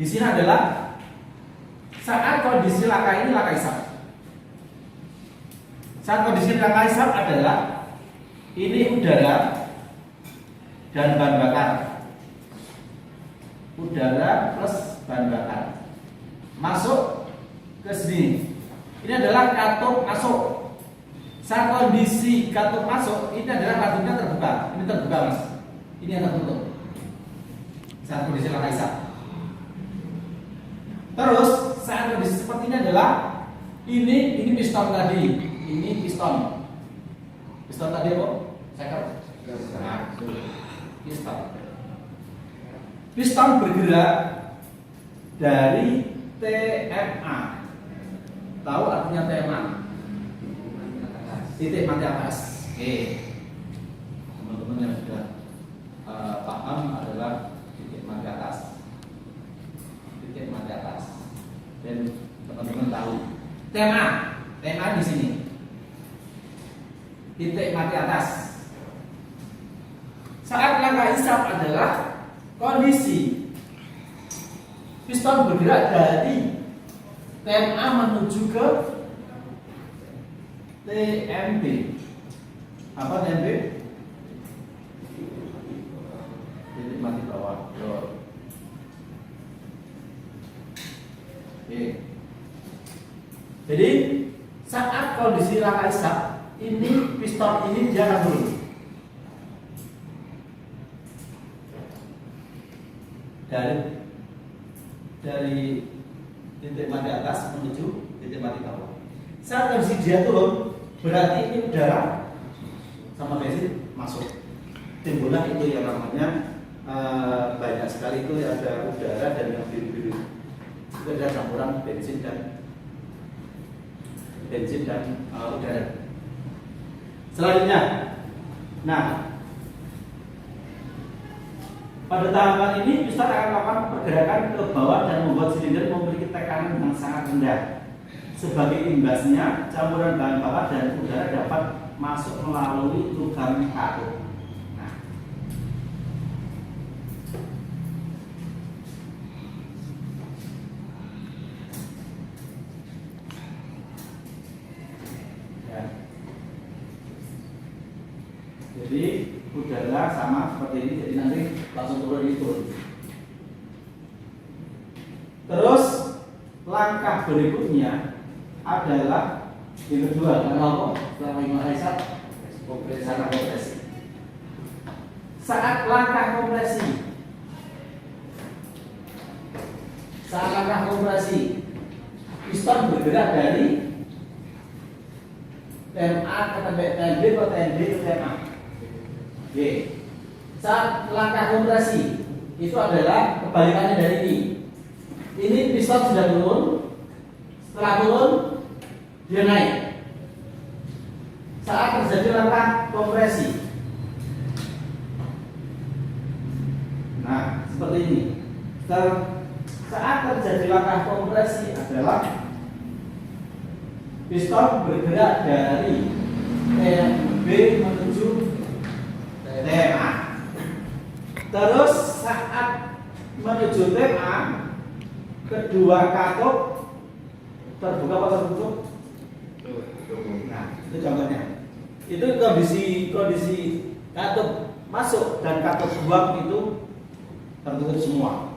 Di sini adalah saat kondisi laka ini laka hisap. Saat kondisi laka hisap adalah ini udara dan bahan bakar. Udara plus bahan bakar masuk ke sini. Ini adalah katup masuk. Saat kondisi katup masuk, ini adalah katupnya terbuka. Ini terbuka, Mas. Ini yang tertutup. Saat kondisi laka hisap. Terus saat kondisi seperti ini adalah ini piston tadi. Ini piston. Piston tadi apa? Saya piston. Piston bergerak dari TMA. Tahu artinya TMA? Titik mati atas. Oke. Teman-teman yang sudah paham adalah titik mati atas. Titik mati atas. Dan teman-teman tahu TMA di sini. Titik mati atas. Saat laka hisap adalah kondisi piston bergerak dari TMA menuju ke TMB. Apa TMB? Titik mati bawah. Oke. Jadi saat kondisi laka hisap, ini piston ini dia akan turun dari titik mati atas menuju titik mati bawah. Saat kondisi dia turun, berarti ini udara sama bensin masuk. Timbullah itu yang namanya banyak sekali itu ada udara dan yang biru-biru. Itu adalah campuran bensin dan udara. Selanjutnya, nah, pada tahapan ini piston akan melakukan pergerakan ke bawah dan membuat silinder memiliki tekanan yang sangat rendah. Sebagai imbasnya, campuran bahan bakar dan udara dapat masuk melalui lubang katup. Nah, ya. Jadi udara sama seperti ini, jadi nanti langsung turun itu. Terus langkah berikutnya adalah yang kedua, karena kompresi. Saat langkah kompresi, piston bergerak dari TMA ke TMB ke TMB ke TMA. Oke. Saat langkah kompresi itu adalah kebalikannya dari ini. Ini piston sudah turun. Setelah turun, dia naik. Saat terjadi langkah kompresi, nah seperti ini. Saat terjadi langkah kompresi adalah piston bergerak dari TMB menuju TMA. Terus saat menuju TMA, kedua katup terbuka atau tertutup? Nah, itu contohnya. Itu kondisi katup masuk dan katup buang itu tertutup semua.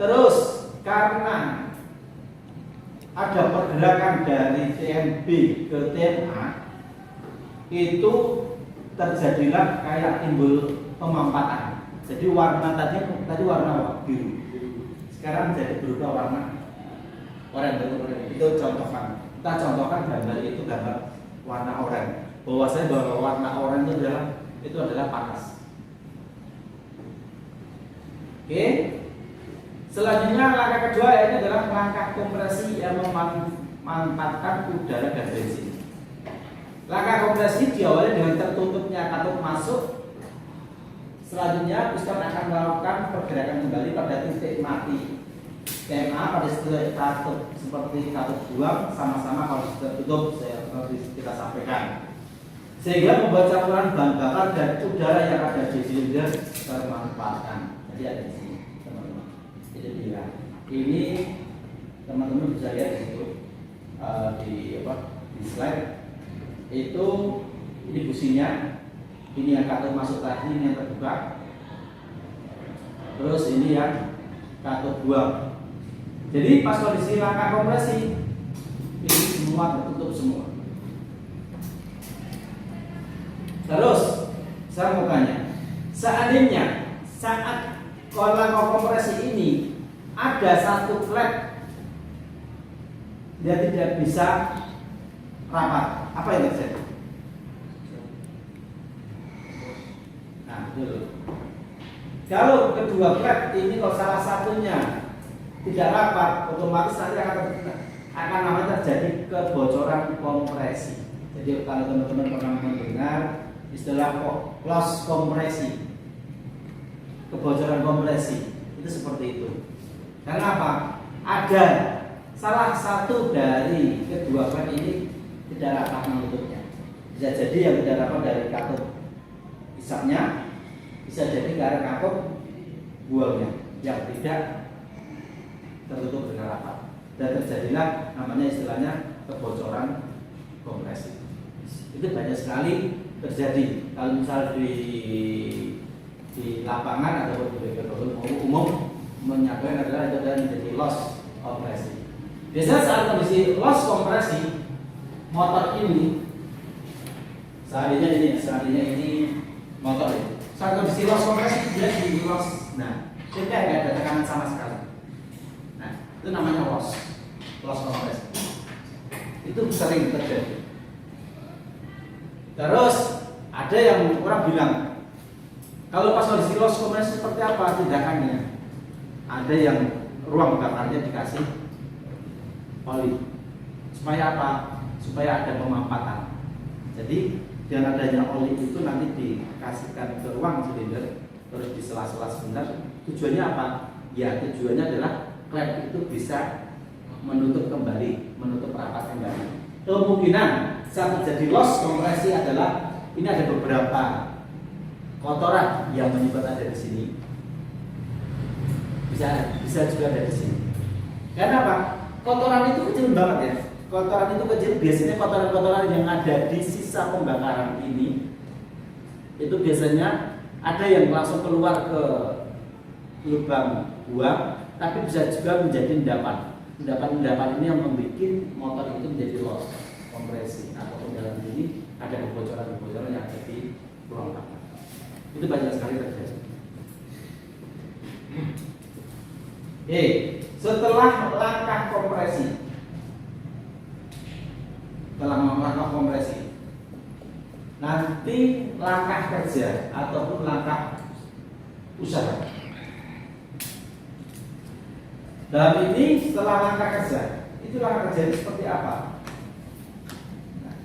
Terus karena ada pergerakan dari TMB ke TMA, itu terjadilah kayak timbul pemampatan. Jadi warna tadi warna biru, sekarang jadi berubah warna oranye. Itu contohkan. Kita contohkan gambar itu gambar warna oranye. Bahwasanya bahwa warna oranye itu adalah panas. Oke. Selanjutnya langkah kedua ini adalah langkah kompresi yang memanfaatkan udara dan bensin. Langkah kompresi diawali dengan tertutupnya katup masuk. Selanjutnya piston akan melakukan pergerakan kembali pada titik mati TMA pada setiap katup seperti katup buang, sama-sama kalau tertutup seperti kita sampaikan, sehingga membuat campuran bahan bakar dan udara yang ada di silinder termanfaatkan. Jadi ada di sini, teman-teman. Jadi Ini teman-teman bisa lihat di situ di slide itu. Ini businya, ini yang katode masuk tadi, ini yang terbuka. Terus ini yang katode buang. Jadi pas kondisi langkah kompresi, ini semua tertutup semua. Terus saya mau tanya, seandainya saat langkah kompresi ini ada satu flap, dia tidak bisa rapat, apa yang terjadi? Kalau kedua flap ini kalau salah satunya tidak rapat, otomatis nanti akan terjadi kebocoran kompresi. Jadi kalau teman-teman pernah mendengar istilah loss kompresi, kebocoran kompresi, itu seperti itu. Karena apa? Ada salah satu dari kedua flap ini tidak rapat menutupnya. Bisa jadi yang tidak rapat dari katode isapnya, bisa jadi karena katode buangnya yang tidak tertutup dengan rapat, dan terjadilah namanya istilahnya kebocoran kompresi. Itu banyak sekali terjadi kalau misal di lapangan atau di umum menyampaikan adalah itu dan menjadi loss kompresi. Biasanya saat kondisi loss kompresi motor ini, seandainya ini motor ini, saat kondisi loss kompresi dia di loss, nah tidak ada tekanan sama sekali. Nah itu namanya loss kompresi. Itu sering terjadi. Terus ada yang orang bilang kalau pas kondisi loss kompresi seperti apa tindakannya? Ada yang ruang bakarnya dikasih oli, supaya apa? Supaya ada pemampatan. Jadi dengan adanya oli itu nanti dikasihkan ke ruang silinder, terus di sela-sela sebentar. Tujuannya apa? Ya tujuannya adalah klep itu bisa menutup kembali, menutup rapat kembali. Kemungkinan saat terjadi loss kompresi adalah ini ada beberapa kotoran yang menyebabkan ada di sini. Bisa juga ada di sini. Karena apa? Kotoran itu kecil banget ya. Kotoran itu kecil, biasanya kotoran-kotoran yang ada di sisa pembakaran ini itu biasanya ada yang langsung keluar ke lubang buang, tapi bisa juga menjadi endapan. Endapan ini yang membuat motor itu menjadi loss kompresi, atau dalam ini ada kebocoran yang ada di ruang bakar. Itu banyak sekali terjadi. Setelah langkah kompresi, nanti langkah kerja ataupun langkah usaha. Dalam ini setelah langkah kerja, itu langkah kerja itu seperti apa? Nah,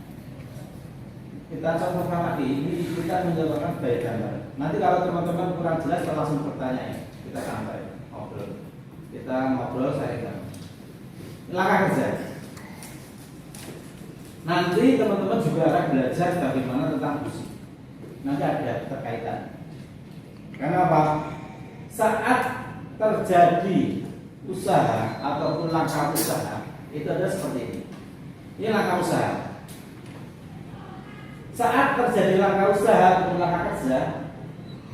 kita contohkan lagi, ini kita mencobakan baik gambar. Nanti kalau teman-teman kurang jelas, kita langsung bertanya, kita santai ngobrol. Kita ngobrol saya gambar. Langkah kerja. Nanti teman-teman juga akan belajar bagaimana tentang busi. Nanti ada terkaitan. Karena apa? Saat terjadi usaha ataupun langkah usaha itu ada seperti ini. Ini langkah usaha. Saat terjadi langkah usaha ataupun langkah kerja,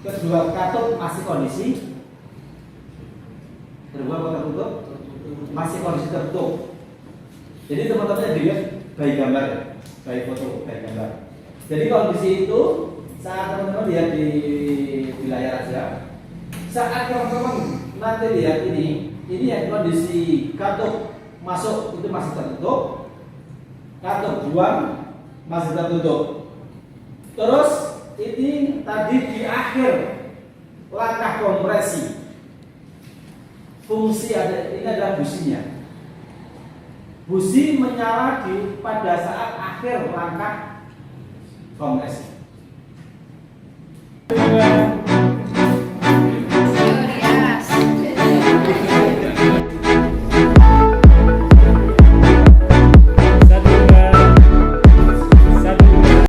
kedua katode masih kondisi terbuka atau tertutup? Masih kondisi tertutup. Jadi teman-teman dilihat baik gambar, baik foto, baik gambar. Jadi kondisi itu saat teman-teman lihat di layar aja. Saat teman-teman nanti lihat ini yang kondisi katode masuk itu masih tertutup, katode buang masih tertutup. Terus ini tadi di akhir langkah kompresi, fungsi ini adalah businya. Busi menyala pada saat akhir langkah kompresi.